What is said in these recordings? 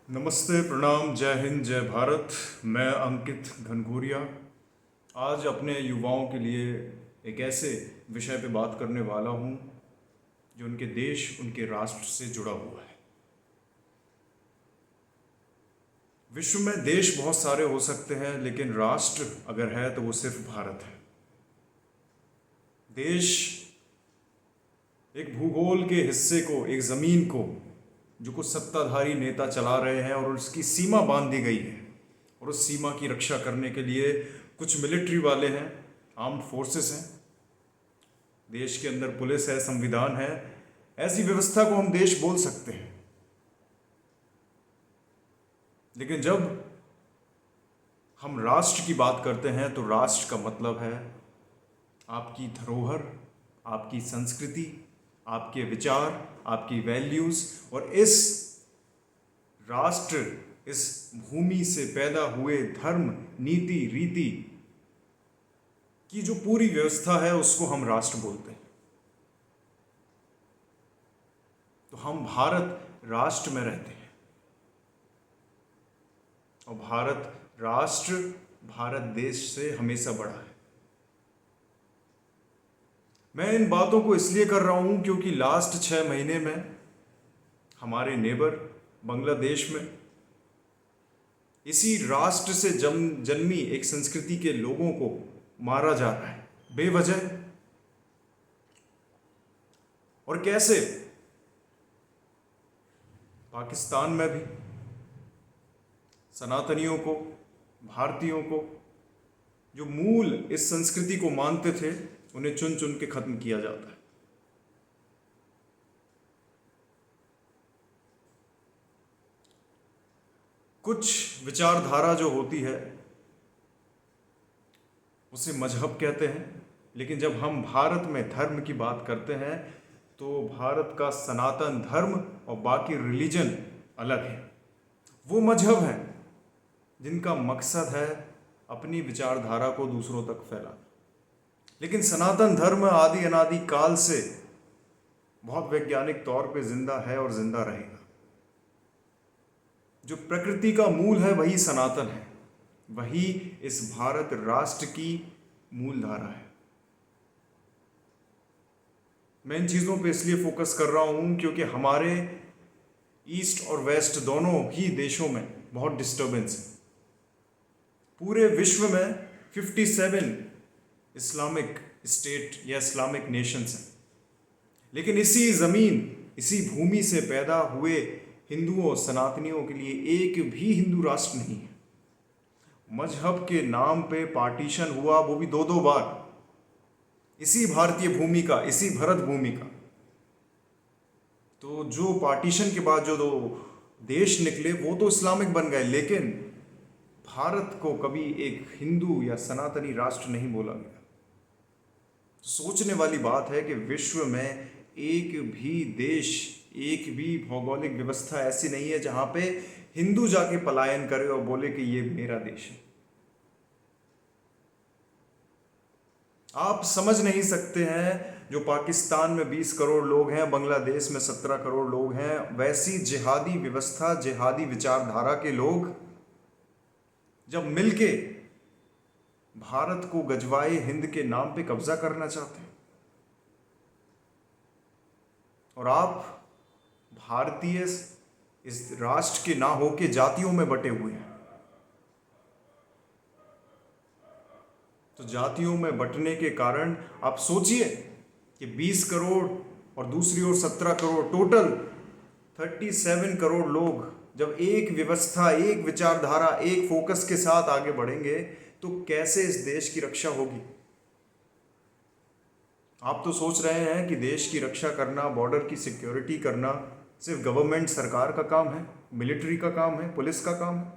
नमस्ते, प्रणाम, जय हिंद, जय भारत। मैं अंकित घनघोरिया आज अपने युवाओं के लिए एक ऐसे विषय पे बात करने वाला हूँ जो उनके देश, उनके राष्ट्र से जुड़ा हुआ है। विश्व में देश बहुत सारे हो सकते हैं, लेकिन राष्ट्र अगर है तो वो सिर्फ भारत है। देश एक भूगोल के हिस्से को, एक ज़मीन को जो कुछ सत्ताधारी नेता चला रहे हैं और उसकी सीमा बांध दी गई है, और उस सीमा की रक्षा करने के लिए कुछ मिलिट्री वाले हैं, आर्म्ड फोर्सेस हैं, देश के अंदर पुलिस है, संविधान है। ऐसी व्यवस्था को हम देश बोल सकते हैं। लेकिन जब हम राष्ट्र की बात करते हैं तो राष्ट्र का मतलब है आपकी धरोहर, आपकी संस्कृति, आपके विचार, आपकी वैल्यूज़, और इस राष्ट्र, इस भूमि से पैदा हुए धर्म, नीति, रीति की जो पूरी व्यवस्था है उसको हम राष्ट्र बोलते हैं। तो हम भारत राष्ट्र में रहते हैं, और भारत राष्ट्र भारत देश से हमेशा बड़ा है। मैं इन बातों को इसलिए कर रहा हूं क्योंकि लास्ट 6 महीने में हमारे नेबर बांग्लादेश में इसी राष्ट्र से जन्मी एक संस्कृति के लोगों को मारा जा रहा है बेवजह। और कैसे पाकिस्तान में भी सनातनियों को, भारतीयों को, जो मूल इस संस्कृति को मानते थे, उन्हें चुन चुन के खत्म किया जाता है। कुछ विचारधारा जो होती है उसे मजहब कहते हैं, लेकिन जब हम भारत में धर्म की बात करते हैं तो भारत का सनातन धर्म और बाकी रिलीजन अलग है। वो मजहब हैं जिनका मकसद है अपनी विचारधारा को दूसरों तक फैलाना। लेकिन सनातन धर्म आदि अनादि काल से बहुत वैज्ञानिक तौर पे जिंदा है और जिंदा रहेगा। जो प्रकृति का मूल है वही सनातन है, वही इस भारत राष्ट्र की मूल धारा है। मैं इन चीज़ों पे इसलिए फोकस कर रहा हूँ क्योंकि हमारे ईस्ट और वेस्ट दोनों ही देशों में बहुत डिस्टर्बेंस है। पूरे विश्व में 57 इस्लामिक स्टेट या इस्लामिक नेशंस हैं, लेकिन इसी ज़मीन, इसी भूमि से पैदा हुए हिंदुओं, सनातनियों के लिए एक भी हिंदू राष्ट्र नहीं है। मजहब के नाम पे पार्टीशन हुआ, वो भी 2-2 बार, इसी भारतीय भूमि का, इसी भरत भूमि का। तो जो पार्टीशन के बाद जो 2 देश निकले वो तो इस्लामिक बन गए, लेकिन भारत को कभी एक हिंदू या सनातनी राष्ट्र नहीं बोला गया। सोचने वाली बात है कि विश्व में एक भी देश, एक भी भौगोलिक व्यवस्था ऐसी नहीं है जहां पे हिंदू जाके पलायन करे और बोले कि ये मेरा देश है। आप समझ नहीं सकते हैं, जो पाकिस्तान में 20 करोड़ लोग हैं, बांग्लादेश में 17 करोड़ लोग हैं, वैसी जिहादी व्यवस्था, जिहादी विचारधारा के लोग जब मिलके भारत को गजवाए हिंद के नाम पे कब्जा करना चाहते हैं, और आप भारतीय इस राष्ट्र के ना होके जातियों में बटे हुए हैं। तो जातियों में बंटने के कारण आप सोचिए कि 20 करोड़ और दूसरी ओर 17 करोड़, टोटल 37 करोड़ लोग जब एक व्यवस्था, एक विचारधारा, एक फोकस के साथ आगे बढ़ेंगे तो कैसे इस देश की रक्षा होगी। आप तो सोच रहे हैं कि देश की रक्षा करना, बॉर्डर की सिक्योरिटी करना सिर्फ गवर्नमेंट, सरकार का काम है, मिलिट्री का काम है, पुलिस का काम है।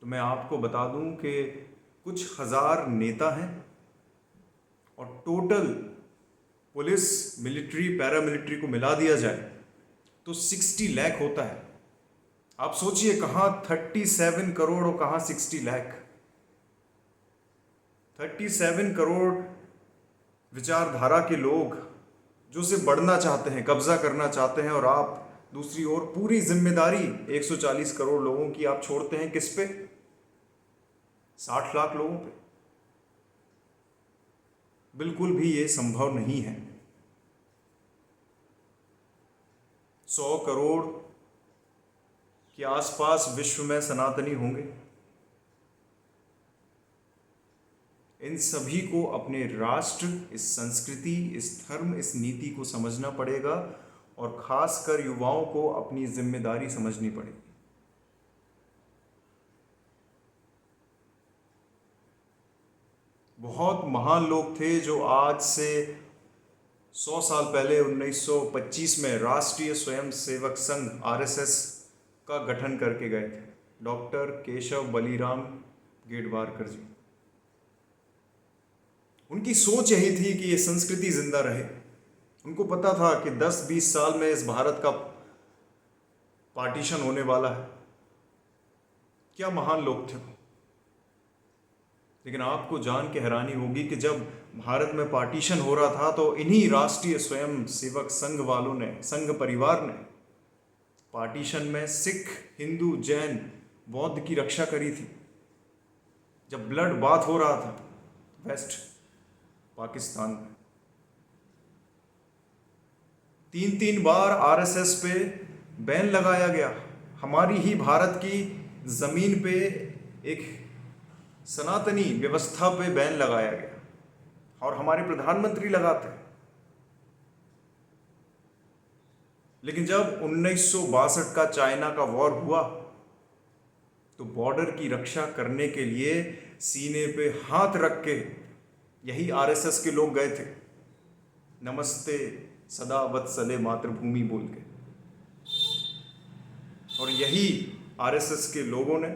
तो मैं आपको बता दूं कि कुछ हज़ार नेता हैं और टोटल पुलिस, मिलिट्री, पैरामिलिट्री को मिला दिया जाए तो 60 लाख होता है। आप सोचिए कहाँ 37 करोड़ और कहाँ 60 लाख। 37 करोड़ विचारधारा के लोग जो सिर्फ बढ़ना चाहते हैं, कब्जा करना चाहते हैं, और आप दूसरी ओर पूरी जिम्मेदारी 140 करोड़ लोगों की आप छोड़ते हैं किस पे? 60 लाख लोगों पे। बिल्कुल भी ये संभव नहीं है। 100 करोड़ के आसपास विश्व में सनातनी होंगे। इन सभी को अपने राष्ट्र, इस संस्कृति, इस धर्म, इस नीति को समझना पड़ेगा और खासकर युवाओं को अपनी जिम्मेदारी समझनी पड़ेगी। बहुत महान लोग थे जो आज से 100 साल पहले 1925 में राष्ट्रीय स्वयंसेवक संघ आरएसएस का गठन करके गए थे। डॉक्टर केशव बलिराम गेडवारकर जी। उनकी सोच यही थी कि ये संस्कृति जिंदा रहे। उनको पता था कि 10-20 साल में इस भारत का पार्टीशन होने वाला है। क्या महान लोग थे वो। लेकिन आपको जान के हैरानी होगी कि जब भारत में पार्टीशन हो रहा था तो इन्हीं राष्ट्रीय स्वयं सेवक संघ वालों ने, संघ परिवार ने पार्टीशन में सिख, हिंदू, जैन, बौद्ध की रक्षा करी थी। जब ब्लड बाथ हो रहा था वेस्ट पाकिस्तान में, 3-3 बार आरएसएस पे बैन लगाया गया। हमारी ही भारत की जमीन पे एक सनातनी व्यवस्था पे बैन लगाया गया और हमारे प्रधानमंत्री लगाते हैं। लेकिन जब 1962 का चाइना का वॉर हुआ तो बॉर्डर की रक्षा करने के लिए सीने पे हाथ रख के यही आरएसएस के लोग गए थे, नमस्ते सदा वत्सले मातृभूमि बोल के। और यही आरएसएस के लोगों ने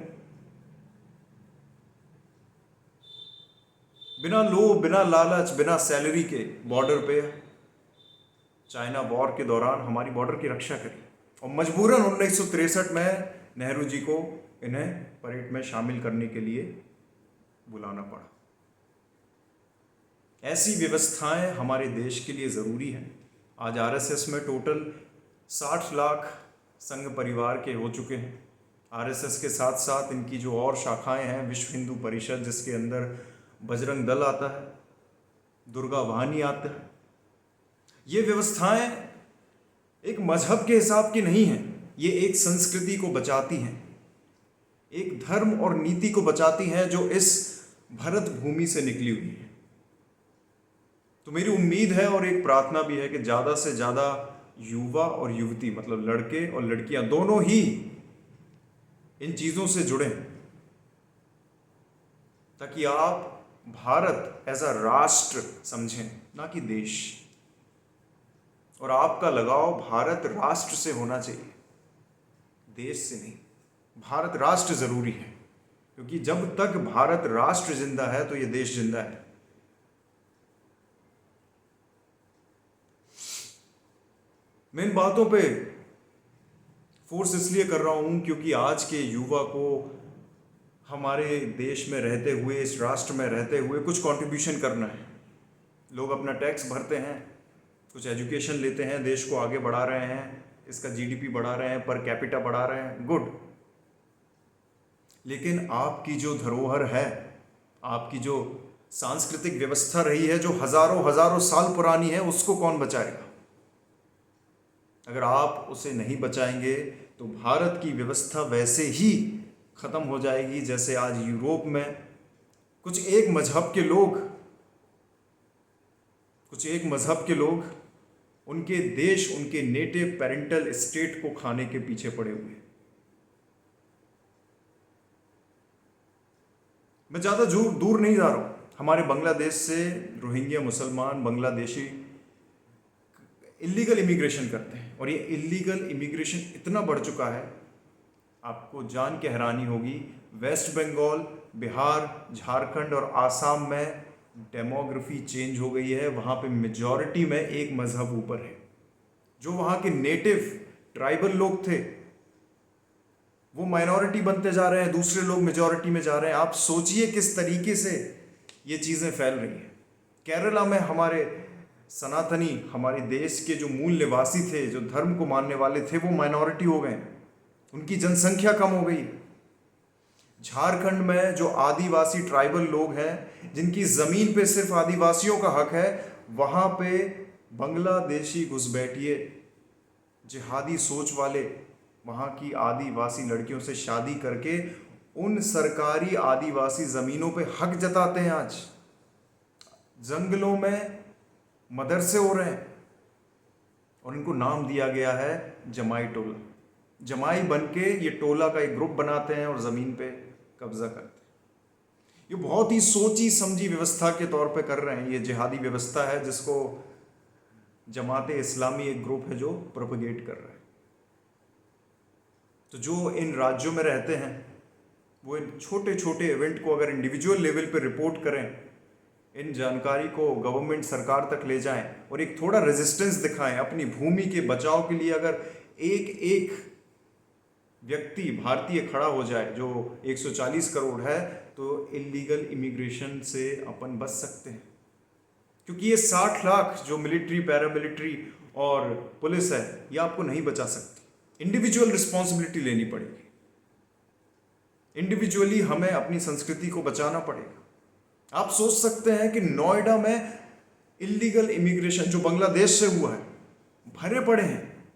बिना लोभ, बिना लालच, बिना सैलरी के बॉर्डर पे चाइना वॉर के दौरान हमारी बॉर्डर की रक्षा करी। और मजबूरन 1963 में नेहरू जी को इन्हें परेड में शामिल करने के लिए बुलाना पड़ा। ऐसी व्यवस्थाएं हमारे देश के लिए ज़रूरी हैं। आज आरएसएस में टोटल 60 लाख संघ परिवार के हो चुके हैं। आरएसएस के साथ साथ इनकी जो और शाखाएं हैं, विश्व हिंदू परिषद जिसके अंदर बजरंग दल आता है, दुर्गा वाहिनी आता है। ये व्यवस्थाएं एक मजहब के हिसाब की नहीं हैं, ये एक संस्कृति को बचाती हैं, एक धर्म और नीति को बचाती हैं जो इस भरत भूमि से निकली हुई है। तो मेरी उम्मीद है और एक प्रार्थना भी है कि ज़्यादा से ज़्यादा युवा और युवती, मतलब लड़के और लड़कियां दोनों ही इन चीज़ों से जुड़ें, ताकि आप भारत एज अ राष्ट्र समझें, ना कि देश। और आपका लगाव भारत राष्ट्र से होना चाहिए, देश से नहीं। भारत राष्ट्र जरूरी है, क्योंकि जब तक भारत राष्ट्र जिंदा है तो ये देश जिंदा है। मैं इन बातों पे फोर्स इसलिए कर रहा हूं क्योंकि आज के युवा को हमारे देश में रहते हुए, इस राष्ट्र में रहते हुए कुछ कंट्रीब्यूशन करना है। लोग अपना टैक्स भरते हैं, कुछ एजुकेशन लेते हैं, देश को आगे बढ़ा रहे हैं, इसका जीडीपी बढ़ा रहे हैं, पर कैपिटा बढ़ा रहे हैं, गुड। लेकिन आपकी जो धरोहर है, आपकी जो सांस्कृतिक व्यवस्था रही है, जो हजारों हजारों साल पुरानी है, उसको कौन बचाएगा? अगर आप उसे नहीं बचाएंगे तो भारत की व्यवस्था वैसे ही खत्म हो जाएगी जैसे आज यूरोप में कुछ एक मजहब के लोग उनके देश, उनके नेटिव पेरेंटल स्टेट को खाने के पीछे पड़े हुए हैं। मैं ज़्यादा दूर नहीं जा रहा हूँ। हमारे बांग्लादेश से रोहिंग्या मुसलमान, बांग्लादेशी इलीगल इमिग्रेशन करते हैं और ये इलीगल इमिग्रेशन इतना बढ़ चुका है, आपको जान के हैरानी होगी, वेस्ट बंगाल, बिहार, झारखंड और आसाम में डेमोग्राफी चेंज हो गई है। वहाँ पे मेजॉरिटी में एक मजहब ऊपर है। जो वहाँ के नेटिव ट्राइबल लोग थे वो माइनॉरिटी बनते जा रहे हैं, दूसरे लोग मेजॉरिटी में जा रहे हैं। आप सोचिए किस तरीके से ये चीज़ें फैल रही हैं। केरला में हमारे सनातनी हमारे देश के जो मूल निवासी थे, जो धर्म को मानने वाले थे, वो माइनॉरिटी हो गए, उनकी जनसंख्या कम हो गई। झारखंड में जो आदिवासी ट्राइबल लोग हैं, जिनकी ज़मीन पे सिर्फ आदिवासियों का हक है, वहाँ पे बांग्लादेशी घुसपैठिए जिहादी सोच वाले वहाँ की आदिवासी लड़कियों से शादी करके उन सरकारी आदिवासी ज़मीनों पे हक जताते हैं। आज जंगलों में मदरसे हो रहे हैं और इनको नाम दिया गया है जमाई टोला। जमाई बन के ये टोला का एक ग्रुप बनाते हैं और ज़मीन पे कब्जा करते हैं। ये बहुत ही सोची समझी व्यवस्था के तौर पे कर रहे हैं। ये जिहादी व्यवस्था है जिसको जमाते इस्लामी एक ग्रुप है जो प्रोपेगेट कर रहा है। तो जो इन राज्यों में रहते हैं वो इन छोटे छोटे इवेंट को अगर इंडिविजुअल लेवल पे रिपोर्ट करें, इन जानकारी को गवर्नमेंट सरकार तक ले जाएं और एक थोड़ा रेजिस्टेंस दिखाएं अपनी भूमि के बचाव के लिए, अगर एक एक व्यक्ति भारतीय खड़ा हो जाए जो 140 करोड़ है, तो इलीगल इमिग्रेशन से अपन बच सकते हैं। क्योंकि ये 60 लाख जो मिलिट्री, पैरामिलिट्री और पुलिस है, ये आपको नहीं बचा सकती। इंडिविजुअल रिस्पॉन्सिबिलिटी लेनी पड़ेगी। इंडिविजुअली हमें अपनी संस्कृति को बचाना पड़ेगा। आप सोच सकते हैं कि नोएडा में इलीगल इमिग्रेशन जो बांग्लादेश से हुआ है, भरे पड़े हैं,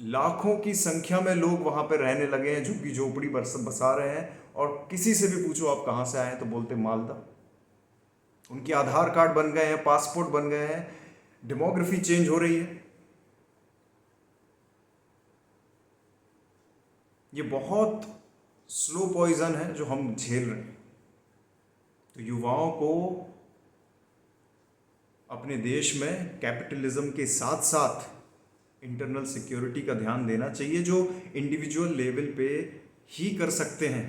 लाखों की संख्या में लोग वहां पे रहने लगे हैं, झुग्गी झोपड़ी बसा रहे हैं, और किसी से भी पूछो आप कहां से आए हैं तो बोलते मालदा। उनके आधार कार्ड बन गए हैं, पासपोर्ट बन गए हैं, डेमोग्राफी चेंज हो रही है। ये बहुत स्लो पॉइजन है जो हम झेल रहे हैं। तो युवाओं को अपने देश में कैपिटलिज्म के साथ साथ इंटरनल सिक्योरिटी का ध्यान देना चाहिए, जो इंडिविजुअल लेवल पे ही कर सकते हैं।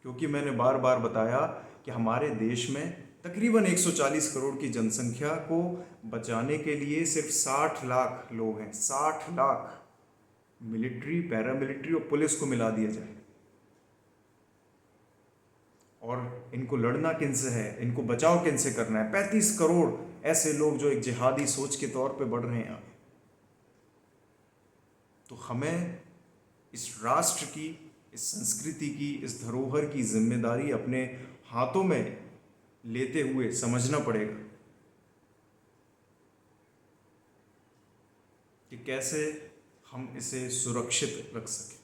क्योंकि मैंने बार बार बताया कि हमारे देश में तकरीबन 140 करोड़ की जनसंख्या को बचाने के लिए सिर्फ 60 लाख लोग हैं। 60 लाख मिलिट्री, पैरामिलिट्री और पुलिस को मिला दिया जाए, और इनको लड़ना किनसे है, इनको बचाव किनसे करना है। 35 करोड़ ऐसे लोग जो एक जिहादी सोच के तौर पे बढ़ रहे हैं आगे। तो हमें इस राष्ट्र की, इस संस्कृति की, इस धरोहर की जिम्मेदारी अपने हाथों में लेते हुए समझना पड़ेगा कि कैसे हम इसे सुरक्षित रख सकें।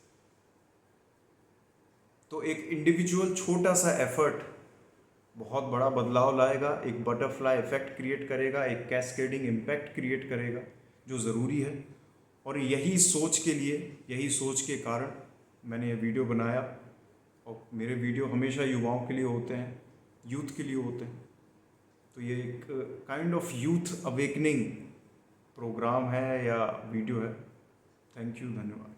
तो एक इंडिविजुअल छोटा सा एफर्ट बहुत बड़ा बदलाव लाएगा, एक बटरफ्लाई इफेक्ट क्रिएट करेगा, एक कैस्केडिंग इम्पैक्ट क्रिएट करेगा, जो ज़रूरी है। और यही सोच के लिए, यही सोच के कारण मैंने ये वीडियो बनाया। और मेरे वीडियो हमेशा युवाओं के लिए होते हैं, यूथ के लिए होते हैं। तो ये एक kind of youth awakening program है या वीडियो है। थैंक यू, धन्यवाद।